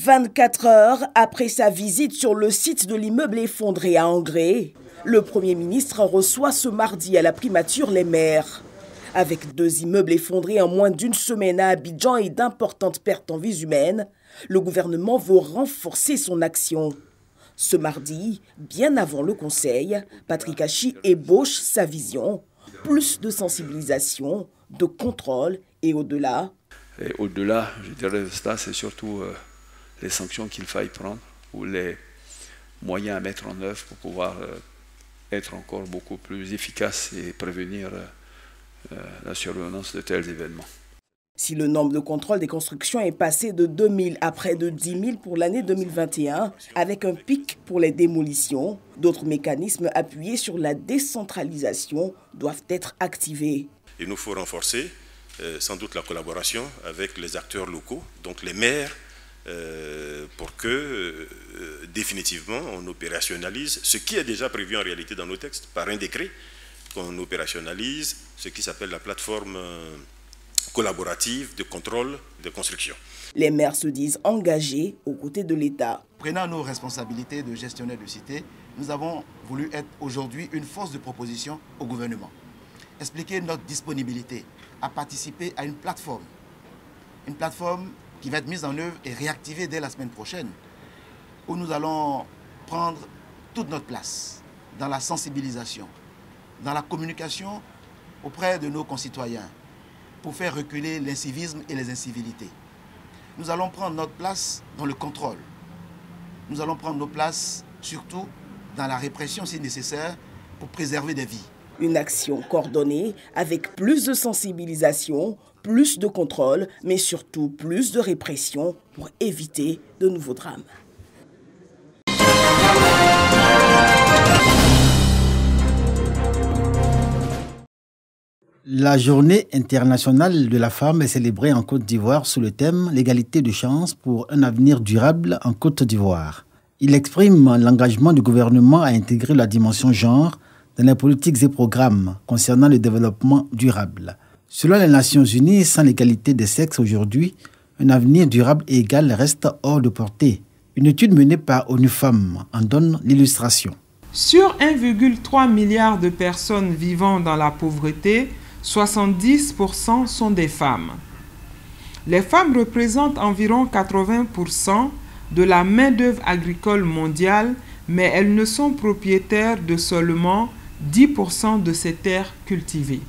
24 heures après sa visite sur le site de l'immeuble effondré à Angré, le Premier ministre reçoit ce mardi à la primature les maires. Avec 2 immeubles effondrés en moins d'une semaine à Abidjan et d'importantes pertes en vies humaines, le gouvernement veut renforcer son action. Ce mardi, bien avant le conseil, Patrick Achi ébauche sa vision. Plus de sensibilisation, de contrôle et au-delà. Et au-delà, je dirais, de ça, c'est surtout les sanctions qu'il faille prendre ou les moyens à mettre en œuvre pour pouvoir être encore beaucoup plus efficace et prévenir la survenance de tels événements. Si le nombre de contrôles des constructions est passé de 2000 à près de 10 000 pour l'année 2021, avec un pic pour les démolitions, d'autres mécanismes appuyés sur la décentralisation doivent être activés. Il nous faut renforcer sans doute la collaboration avec les acteurs locaux, donc les maires, pour que définitivement on opérationnalise ce qui est déjà prévu en réalité dans nos textes par un décret, qu'on opérationnalise ce qui s'appelle la plateforme collaborative de contrôle de construction. Les maires se disent engagés aux côtés de l'État. Prenant nos responsabilités de gestionnaire de cité, nous avons voulu être aujourd'hui une force de proposition au gouvernement. Expliquer notre disponibilité à participer à une plateforme qui va être mise en œuvre et réactivée dès la semaine prochaine, où nous allons prendre toute notre place dans la sensibilisation, dans la communication auprès de nos concitoyens, pour faire reculer l'incivisme et les incivilités. Nous allons prendre notre place dans le contrôle. Nous allons prendre nos places surtout dans la répression si nécessaire pour préserver des vies. Une action coordonnée avec plus de sensibilisation, plus de contrôle, mais surtout plus de répression pour éviter de nouveaux drames. La journée internationale de la femme est célébrée en Côte d'Ivoire sous le thème « L'égalité de chance pour un avenir durable en Côte d'Ivoire ». Il exprime l'engagement du gouvernement à intégrer la dimension genre dans les politiques et programmes concernant le développement durable. Selon les Nations Unies, sans l'égalité des sexes aujourd'hui, un avenir durable et égal reste hors de portée. Une étude menée par ONU Femmes en donne l'illustration. Sur 1,3 milliard de personnes vivant dans la pauvreté, 70% sont des femmes. Les femmes représentent environ 80% de la main-d'œuvre agricole mondiale, mais elles ne sont propriétaires de seulement 10% de ces terres cultivées.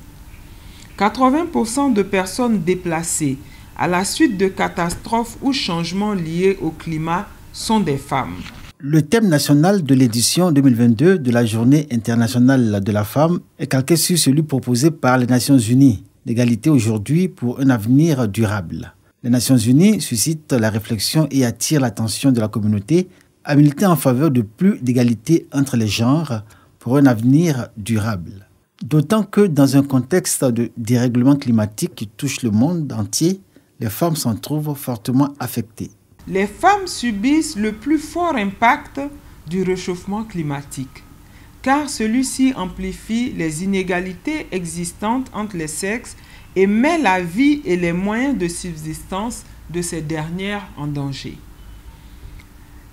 80% de personnes déplacées à la suite de catastrophes ou changements liés au climat sont des femmes. Le thème national de l'édition 2022 de la Journée internationale de la femme est calqué sur celui proposé par les Nations Unies, l'égalité aujourd'hui pour un avenir durable. Les Nations Unies suscitent la réflexion et attirent l'attention de la communauté à militer en faveur de plus d'égalité entre les genres pour un avenir durable. D'autant que dans un contexte de dérèglement climatique qui touche le monde entier, les femmes s'en trouvent fortement affectées. Les femmes subissent le plus fort impact du réchauffement climatique, car celui-ci amplifie les inégalités existantes entre les sexes et met la vie et les moyens de subsistance de ces dernières en danger.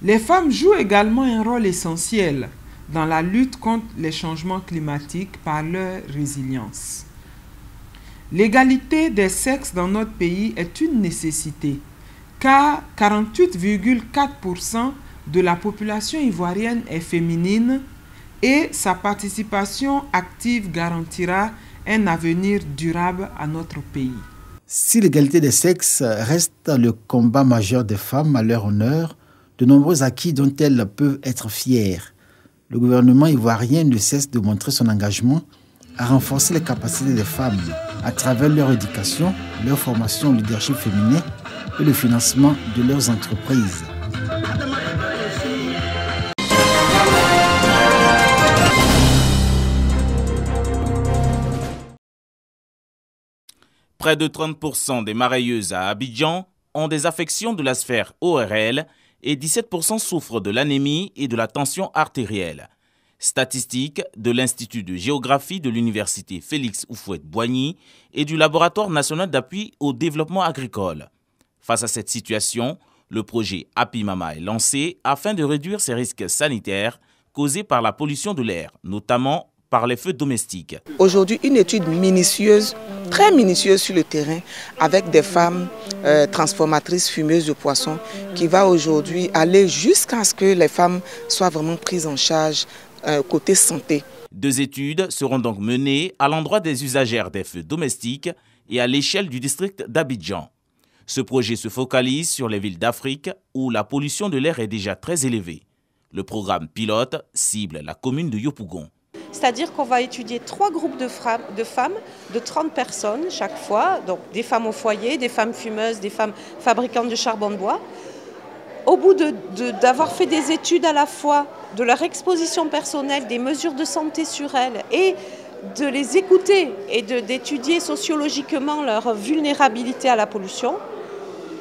Les femmes jouent également un rôle essentiel dans la lutte contre les changements climatiques par leur résilience. L'égalité des sexes dans notre pays est une nécessité, car 48,4% de la population ivoirienne est féminine et sa participation active garantira un avenir durable à notre pays. Si l'égalité des sexes reste le combat majeur des femmes à leur honneur, de nombreux acquis dont elles peuvent être fières, le gouvernement ivoirien ne cesse de montrer son engagement à renforcer les capacités des femmes à travers leur éducation, leur formation au leadership féminin et le financement de leurs entreprises. Près de 30% des marailleuses à Abidjan ont des affections de la sphère ORL et 17% souffrent de l'anémie et de la tension artérielle. Statistiques de l'Institut de géographie de l'Université Félix Houphouët-Boigny et du Laboratoire national d'appui au développement agricole. Face à cette situation, Le projet Happy Mama est lancé afin de réduire ces risques sanitaires causés par la pollution de l'air, notamment par les feux domestiques. Aujourd'hui, une étude minutieuse, très minutieuse sur le terrain, avec des femmes transformatrices fumeuses de poissons, qui va aujourd'hui aller jusqu'à ce que les femmes soient vraiment prises en charge côté santé. 2 études seront donc menées à l'endroit des usagères des feux domestiques et à l'échelle du district d'Abidjan. Ce projet se focalise sur les villes d'Afrique où la pollution de l'air est déjà très élevée. Le programme pilote cible la commune de Yopougon. C'est-à-dire qu'on va étudier 3 groupes de femmes de 30 personnes chaque fois, donc des femmes au foyer, des femmes fumeuses, des femmes fabricantes de charbon de bois. Au bout d'avoir fait des études à la fois de leur exposition personnelle, des mesures de santé sur elles et de les écouter et d'étudier sociologiquement leur vulnérabilité à la pollution,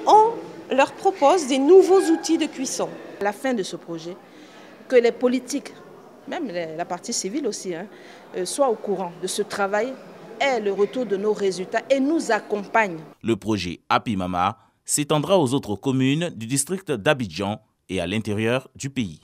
on leur propose des nouveaux outils de cuisson. À la fin de ce projet, que les politiques, même la partie civile aussi, soient au courant de ce travail, aient le retour de nos résultats et nous accompagnent. Le projet Happy Mama s'étendra aux autres communes du district d'Abidjan et à l'intérieur du pays.